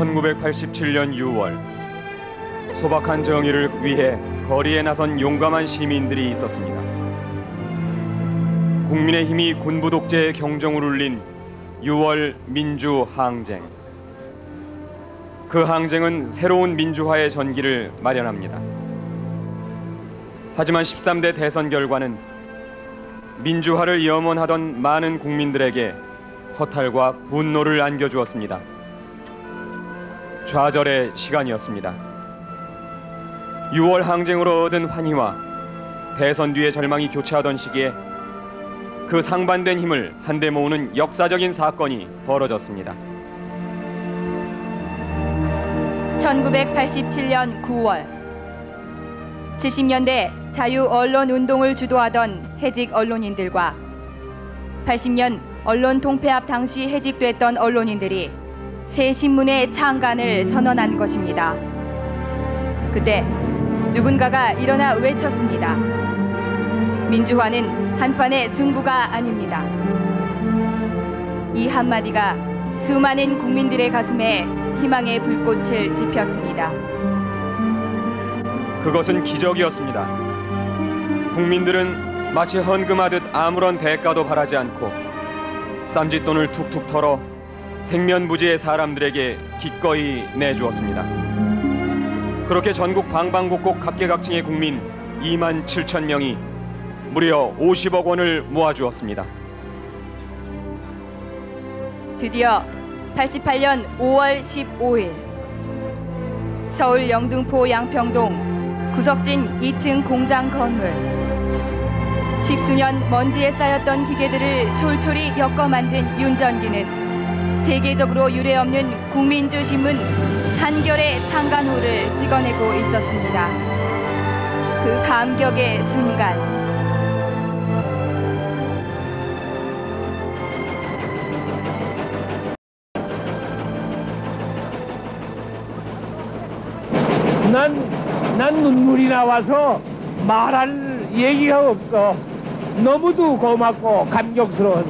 1987년 6월 소박한 정의를 위해 거리에 나선 용감한 시민들이 있었습니다. 국민의힘이 군부 독재의 경종을 울린 6월 민주항쟁. 그 항쟁은 새로운 민주화의 전기를 마련합니다. 하지만 13대 대선 결과는 민주화를 염원하던 많은 국민들에게 허탈과 분노를 안겨주었습니다. 좌절의 시간이었습니다. 6월 항쟁으로 얻은 환희와 대선 뒤의 절망이 교차하던 시기에 그 상반된 힘을 한데 모으는 역사적인 사건이 벌어졌습니다. 1987년 9월 70년대 자유언론운동을 주도하던 해직 언론인들과 80년 언론 통폐합 당시 해직됐던 언론인들이 새 신문의 창간을 선언한 것입니다. 그때 누군가가 일어나 외쳤습니다. 민주화는 한판의 승부가 아닙니다. 이 한마디가 수많은 국민들의 가슴에 희망의 불꽃을 지폈습니다. 그것은 기적이었습니다. 국민들은 마치 헌금하듯 아무런 대가도 바라지 않고 쌈짓돈을 툭툭 털어 생면부지의 사람들에게 기꺼이 내주었습니다. 그렇게 전국 방방곡곡 각계각층의 국민 2만 7천 명이 무려 50억 원을 모아주었습니다. 드디어 88년 5월 15일 서울 영등포 양평동 구석진 2층 공장 건물. 십수년 먼지에 쌓였던 기계들을 촐촐히 엮어 만든 윤전기는 세계적으로 유례없는 국민주신문 한겨레 창간호를 찍어내고 있었습니다. 그 감격의 순간. 난 눈물이 나와서 말할 얘기가 없어. 너무도 고맙고 감격스러운.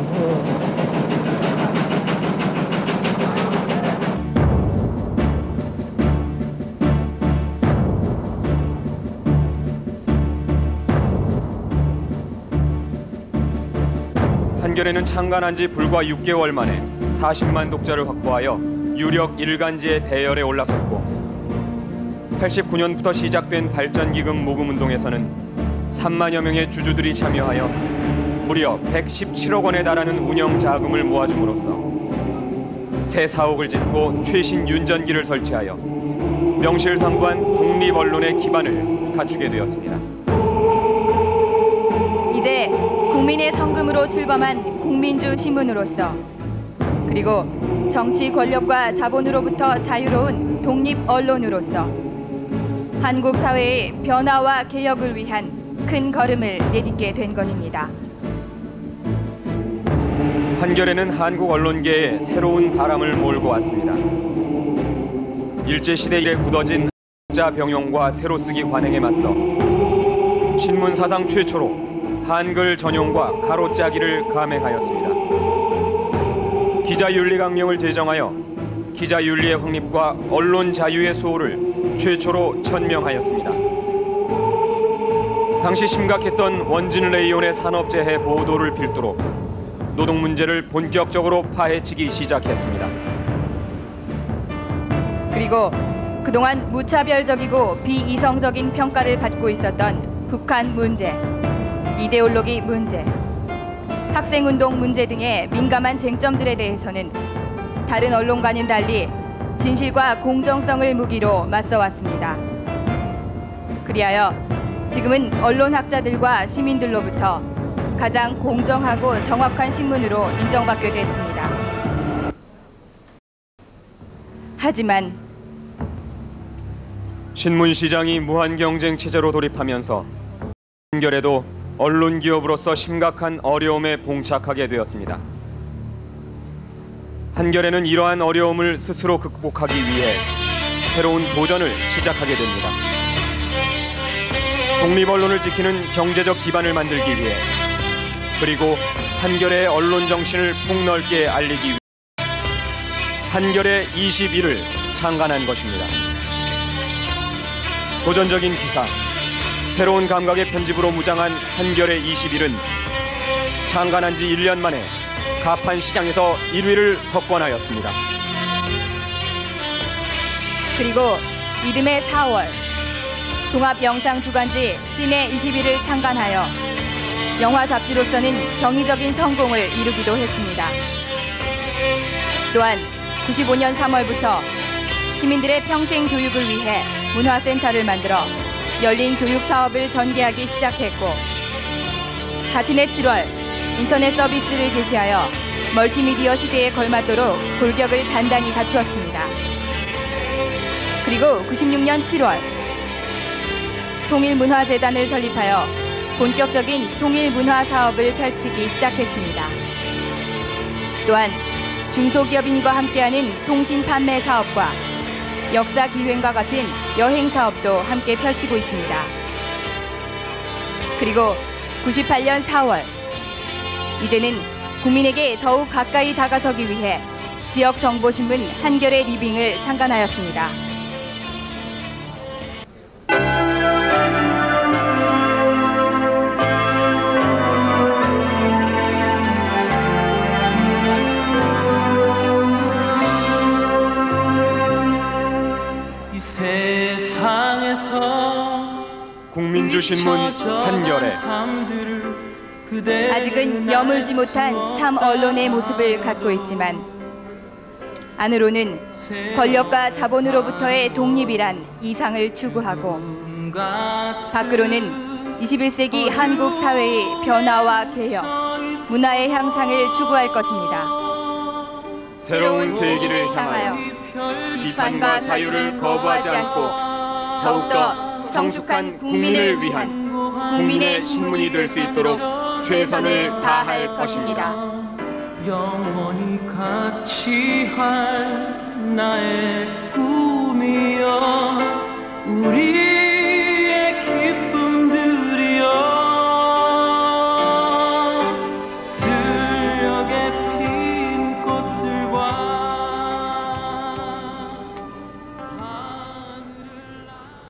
한겨레는 창간한 지 불과 6개월 만에 40만 독자를 확보하여 유력 일간지의 대열에 올라섰고 89년부터 시작된 발전기금 모금운동에서는 3만여 명의 주주들이 참여하여 무려 117억 원에 달하는 운영 자금을 모아줌으로써 새 사옥을 짓고 최신 윤전기를 설치하여 명실상부한 독립 언론의 기반을 갖추게 되었습니다. 이제 국민의 성금으로 출범한 국민주 신문으로서 그리고 정치 권력과 자본으로부터 자유로운 독립 언론으로서 한국 사회의 변화와 개혁을 위한 큰 걸음을 내딛게 된 것입니다. 한겨레는 한국 언론계에 새로운 바람을 몰고 왔습니다. 일제시대 이래 굳어진 한자 병용과 세로쓰기 관행에 맞서 신문 사상 최초로 한글 전용과 가로짜기를 감행하였습니다. 기자윤리강령을 제정하여 기자윤리의 확립과 언론 자유의 수호를 최초로 천명하였습니다. 당시 심각했던 원진레이온의 산업재해 보도를 필두로 노동 문제를 본격적으로 파헤치기 시작했습니다. 그리고 그동안 무차별적이고 비이성적인 평가를 받고 있었던 북한 문제, 이데올로기 문제, 학생운동 문제 등의 민감한 쟁점들에 대해서는 다른 언론과는 달리 진실과 공정성을 무기로 맞서왔습니다. 그리하여 지금은 언론학자들과 시민들로부터 가장 공정하고 정확한 신문으로 인정받게 됐습니다. 하지만 신문 시장이 무한 경쟁 체제로 돌입하면서 한겨레도 언론 기업으로서 심각한 어려움에 봉착하게 되었습니다. 한겨레는 이러한 어려움을 스스로 극복하기 위해 새로운 도전을 시작하게 됩니다. 독립 언론을 지키는 경제적 기반을 만들기 위해 그리고 한겨레의 언론 정신을 폭넓게 알리기 위해 한겨레 21을 창간한 것입니다. 도전적인 기사, 새로운 감각의 편집으로 무장한 한겨레 21은 창간한 지 1년 만에 가판 시장에서 1위를 석권하였습니다. 그리고 이듬해 4월 종합영상주간지 시내 21을 창간하여 영화 잡지로서는 경이적인 성공을 이루기도 했습니다. 또한 95년 3월부터 시민들의 평생 교육을 위해 문화센터를 만들어 열린 교육 사업을 전개하기 시작했고, 같은 해 7월 인터넷 서비스를 개시하여 멀티미디어 시대에 걸맞도록 골격을 단단히 갖추었습니다. 그리고 96년 7월 통일문화재단을 설립하여 본격적인 통일문화 사업을 펼치기 시작했습니다. 또한 중소기업인과 함께하는 통신 판매 사업과 역사 기획과 같은 여행 사업도 함께 펼치고 있습니다. 그리고 98년 4월 이제는 국민에게 더욱 가까이 다가서기 위해 지역 정보신문 한겨레 리빙을 창간하였습니다. 국민주신문 한겨레. 아직은 여물지 못한 참 언론의 모습을 갖고 있지만 안으로는 권력과 자본으로부터의 독립이란 이상을 추구하고, 밖으로는 21세기 한국 사회의 변화와 개혁, 문화의 향상을 추구할 것입니다. 새로운 세기를 향하여 비판과 사유를 거부하지 않고 더욱더 성숙한 국민을 위한 국민의 신문이 될 수 있도록 최선을 다할 것입니다. 영원히 같이 할 나의 꿈이여 우리